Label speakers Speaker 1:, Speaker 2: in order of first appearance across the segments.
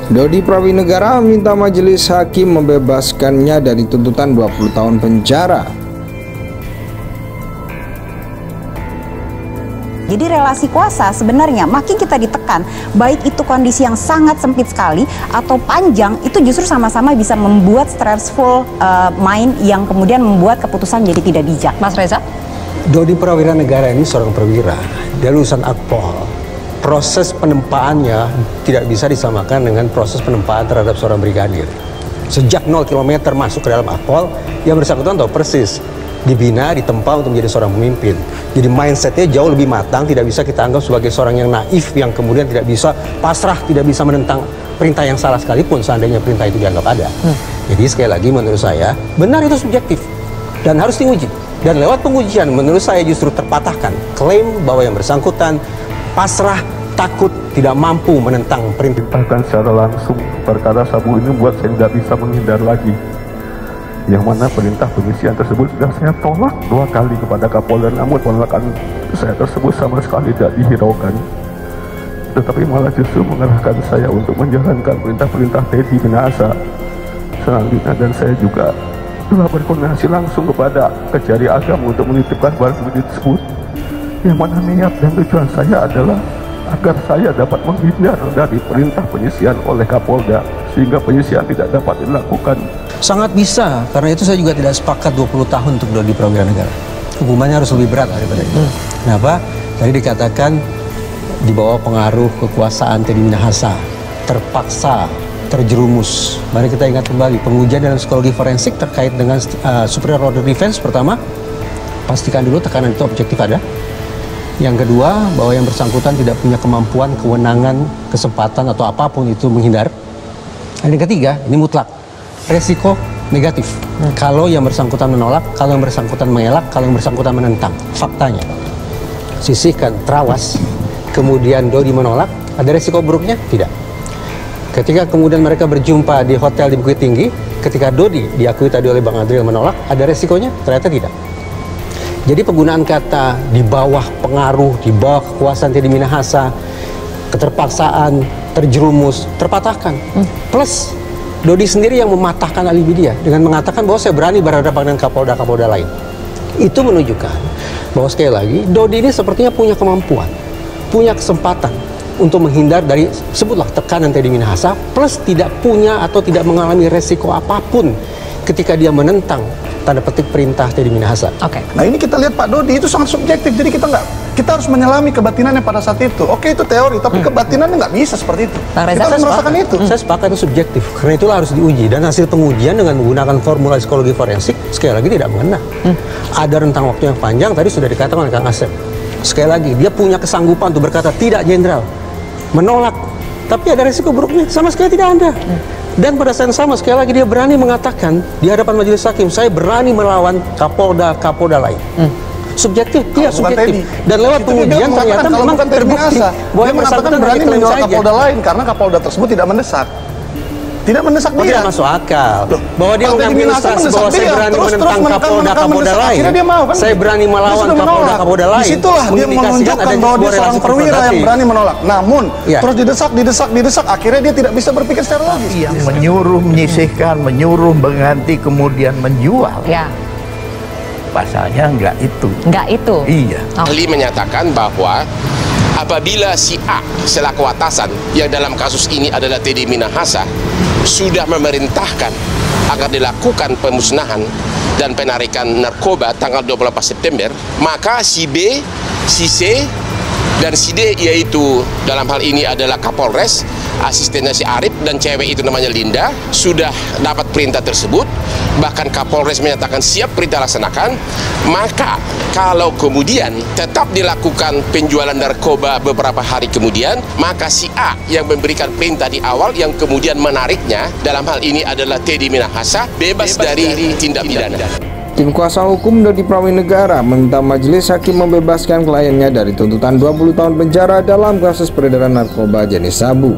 Speaker 1: Dodi Prawinegara meminta majelis hakim membebaskannya dari tuntutan 20 tahun penjara.
Speaker 2: Jadi relasi kuasa sebenarnya makin kita ditekan, baik itu kondisi yang sangat sempit sekali atau panjang, itu justru sama-sama bisa membuat stressful mind yang kemudian membuat keputusan jadi tidak bijak. Mas Reza?
Speaker 3: Dodi Prawinegara ini seorang perwira, dia lulusan Akpol. Proses penempaannya tidak bisa disamakan dengan proses penempaan terhadap seorang brigadir. Sejak 0 km masuk ke dalam Akpol, yang bersangkutan tahu persis dibina, ditempa untuk menjadi seorang pemimpin. Jadi mindsetnya jauh lebih matang, tidak bisa kita anggap sebagai seorang yang naif yang kemudian tidak bisa pasrah, tidak bisa menentang perintah yang salah sekalipun seandainya perintah itu dianggap ada. Jadi sekali lagi menurut saya, benar itu subjektif dan harus diuji. Dan lewat pengujian menurut saya justru terpatahkan klaim bahwa yang bersangkutan pasrah, takut, tidak mampu menentang perintah.
Speaker 4: Secara langsung perkara sabu ini buat saya tidak bisa menghindar lagi. Yang mana perintah pengisian tersebut sudah saya tolak 2 kali kepada Kapolda, namun penolakan saya tersebut sama sekali tidak dihiraukan. Tetapi malah justru mengarahkan saya untuk menjalankan perintah-perintah Teddy Minahasa selanjutnya, dan saya juga telah berkoordinasi langsung kepada Kejari Agama untuk menitipkan barang bukti tersebut. Yang mana niat dan tujuan saya adalah agar saya dapat menghindar dari perintah penyisian oleh Kapolda, sehingga penyisian tidak dapat dilakukan.
Speaker 3: Sangat bisa, karena itu saya juga tidak sepakat 20 tahun untuk Dodi Prawinegara. Hukumannya harus lebih berat daripada itu. Kenapa? Tadi dikatakan di bawah pengaruh kekuasaan Teddy Minahasa, terpaksa, terjerumus. Mari kita ingat kembali pengujian dalam psikologi forensik terkait dengan superior order defense. Pertama, pastikan dulu tekanan itu objektif ada. Yang kedua, bahwa yang bersangkutan tidak punya kemampuan, kewenangan, kesempatan atau apapun itu menghindar. Dan yang ketiga, ini mutlak, resiko negatif. Kalau yang bersangkutan menolak, kalau yang bersangkutan mengelak, kalau yang bersangkutan menentang. Faktanya, sisihkan terawas, kemudian Dodi menolak, ada resiko buruknya? Tidak. Ketika kemudian mereka berjumpa di hotel di Bukit Tinggi, ketika Dodi diakui tadi oleh Bang Adriel menolak, ada resikonya? Ternyata tidak. Jadi penggunaan kata di bawah pengaruh, di bawah kekuasaan Teddy Minahasa, keterpaksaan, terjerumus, terpatahkan. Plus Dodi sendiri yang mematahkan alibi dia dengan mengatakan bahwa saya berani berhadapan dengan Kapolda-Kapolda lain. Itu menunjukkan bahwa sekali lagi Dodi ini sepertinya punya kemampuan, punya kesempatan untuk menghindar dari, sebutlah, tekanan Teddy Minahasa, plus tidak punya atau tidak mengalami resiko apapun ketika dia menentang tanda petik perintah Teddy Minahasa.
Speaker 5: Nah ini kita lihat Pak Dodi itu sangat subjektif, jadi kita harus menyelami kebatinannya pada saat itu. Oke, itu teori, tapi kebatinannya nggak bisa seperti itu. Kita harus merasakan itu.
Speaker 3: Saya sepakat itu subjektif, karena itulah harus diuji, dan hasil pengujian dengan menggunakan formula psikologi forensik sekali lagi tidak mengena. Ada rentang waktu yang panjang, tadi sudah dikatakan oleh Kang Asep. Sekali lagi, dia punya kesanggupan untuk berkata tidak jenderal, menolak, tapi ada resiko buruknya sama sekali tidak ada. Dan pada saat yang sama sekali lagi dia berani mengatakan di hadapan majelis hakim, saya berani melawan Kapolda lain. Subjektif, tidak subjektif. Dan lewat pengujian ternyata memang terbukti
Speaker 5: bahwa yang bersangkutan berani menolak Kapolda lain karena Kapolda tersebut tidak mendesak. Tidak mendesak dia.
Speaker 3: Tidak masuk akal. Bahwa dia mengambil ilustrasi bahwa saya berani menentang Kapolda lain. Saya berani melawan Kapolda lain.
Speaker 5: Disitulah dia menunjukkan bahwa dia seorang perwira yang berani menolak. Namun terus didesak, akhirnya dia tidak bisa berpikir secara logis.
Speaker 6: Yang menyuruh menyisihkan, menyuruh mengganti, kemudian menjual. Pasalnya enggak itu. Iya.
Speaker 7: Ahli menyatakan bahwa apabila si A selaku atasan yang dalam kasus ini adalah Teddy Minahasa sudah memerintahkan agar dilakukan pemusnahan dan penarikan narkoba tanggal 28 September, maka si B, si C, dan si D, yaitu dalam hal ini adalah Kapolres, asistennya si Arif, dan cewek itu namanya Linda, sudah dapat perintah tersebut. Bahkan Kapolres menyatakan siap perintah laksanakan. Maka kalau kemudian tetap dilakukan penjualan narkoba beberapa hari kemudian, maka si A yang memberikan perintah di awal yang kemudian menariknya, dalam hal ini adalah Teddy Minahasa, bebas dari tindak pidana.
Speaker 1: Tim kuasa hukum Dodi Prawinegara meminta majelis hakim membebaskan kliennya dari tuntutan 20 tahun penjara dalam kasus peredaran narkoba jenis sabu.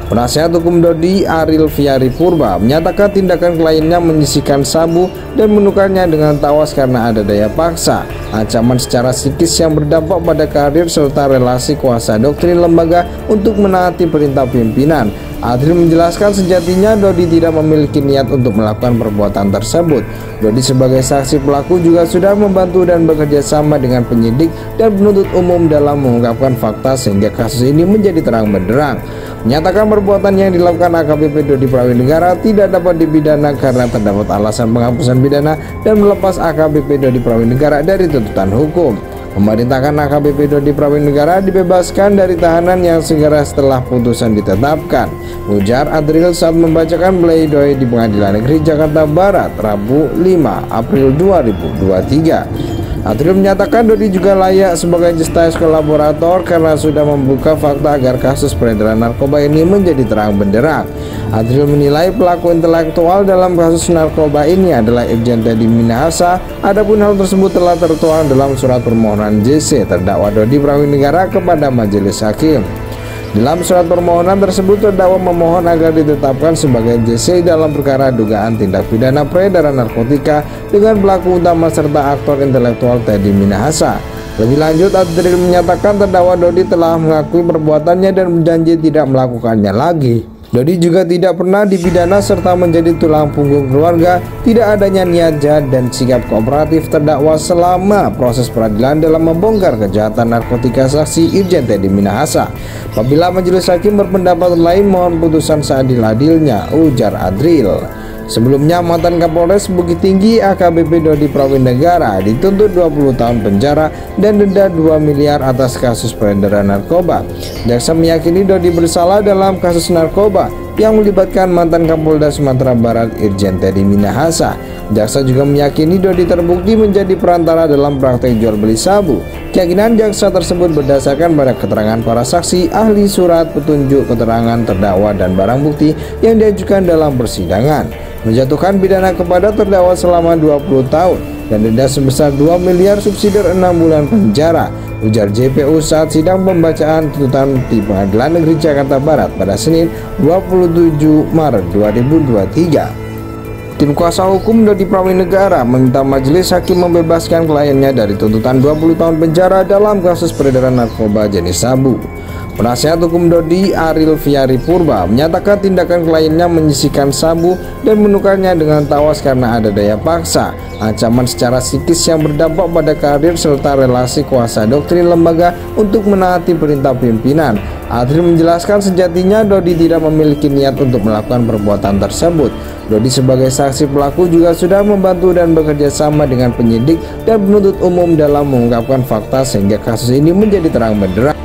Speaker 1: Penasihat hukum Dodi, Aril Viari Purba, menyatakan tindakan kliennya menyisihkan sabu dan menukarnya dengan tawas karena ada daya paksa, ancaman secara psikis yang berdampak pada karir serta relasi kuasa doktrin lembaga untuk menaati perintah pimpinan. Adril menjelaskan sejatinya Dodi tidak memiliki niat untuk melakukan perbuatan tersebut. Dodi sebagai saksi pelaku juga sudah membantu dan bekerja sama dengan penyidik dan penuntut umum dalam mengungkapkan fakta sehingga kasus ini menjadi terang benderang. Menyatakan perbuatan yang dilakukan AKBP Dodi Prawinegara tidak dapat dipidana karena terdapat alasan penghapusan pidana dan melepas AKBP Dodi Prawinegara dari tuntutan hukum. Memerintahkan AKBP Dodi Prawinegara dibebaskan dari tahanan yang segera setelah putusan ditetapkan, ujar Adril saat membacakan pledoi di Pengadilan Negeri Jakarta Barat Rabu 5 April 2023. Adril menyatakan Dodi juga layak sebagai justice kolaborator karena sudah membuka fakta agar kasus peredaran narkoba ini menjadi terang benderang. Adril menilai pelaku intelektual dalam kasus narkoba ini adalah Irjen Teddy Minahasa. Adapun hal tersebut telah tertuang dalam surat permohonan JC terdakwa Dodi Prawinegara kepada majelis hakim. Dalam surat permohonan tersebut terdakwa memohon agar ditetapkan sebagai JC dalam perkara dugaan tindak pidana peredaran narkotika dengan pelaku utama serta aktor intelektual Teddy Minahasa. Lebih lanjut, Adril menyatakan terdakwa Dodi telah mengakui perbuatannya dan berjanji tidak melakukannya lagi. Dodi juga tidak pernah dipidana serta menjadi tulang punggung keluarga. Tidak adanya niat jahat dan sikap kooperatif terdakwa selama proses peradilan dalam membongkar kejahatan narkotika saksi Irjen Teddy Minahasa. Apabila majelis hakim berpendapat lain, mohon putusan seadil-adilnya, ujar Adril. Sebelumnya, mantan Kapolres Bukit Tinggi AKBP Dodi Prawinegara dituntut 20 tahun penjara dan denda 2 miliar atas kasus peredaran narkoba. Jaksa meyakini Dodi bersalah dalam kasus narkoba yang melibatkan mantan Kapolda Sumatera Barat Irjen Teddy Minahasa. Jaksa juga meyakini Dodi terbukti menjadi perantara dalam praktek jual beli sabu. Keyakinan jaksa tersebut berdasarkan pada keterangan para saksi, ahli, surat petunjuk keterangan terdakwa dan barang bukti yang diajukan dalam persidangan. Menjatuhkan pidana kepada terdakwa selama 20 tahun dan denda sebesar 2 miliar subsidi 6 bulan penjara, ujar JPU saat sidang pembacaan tuntutan di Pengadilan Negeri Jakarta Barat pada Senin 27 Maret 2023. Tim kuasa hukum Dodi Prawinegara meminta majelis hakim membebaskan kliennya dari tuntutan 20 tahun penjara dalam kasus peredaran narkoba jenis sabu. Penasihat hukum Dodi, Aril Viari Purba, menyatakan tindakan kliennya menyisihkan sabu dan menukarnya dengan tawas karena ada daya paksa, ancaman secara psikis yang berdampak pada karir serta relasi kuasa doktrin lembaga untuk menaati perintah pimpinan. Adril menjelaskan sejatinya Dodi tidak memiliki niat untuk melakukan perbuatan tersebut. Dodi sebagai saksi pelaku juga sudah membantu dan bekerja sama dengan penyidik dan penuntut umum dalam mengungkapkan fakta sehingga kasus ini menjadi terang benderang.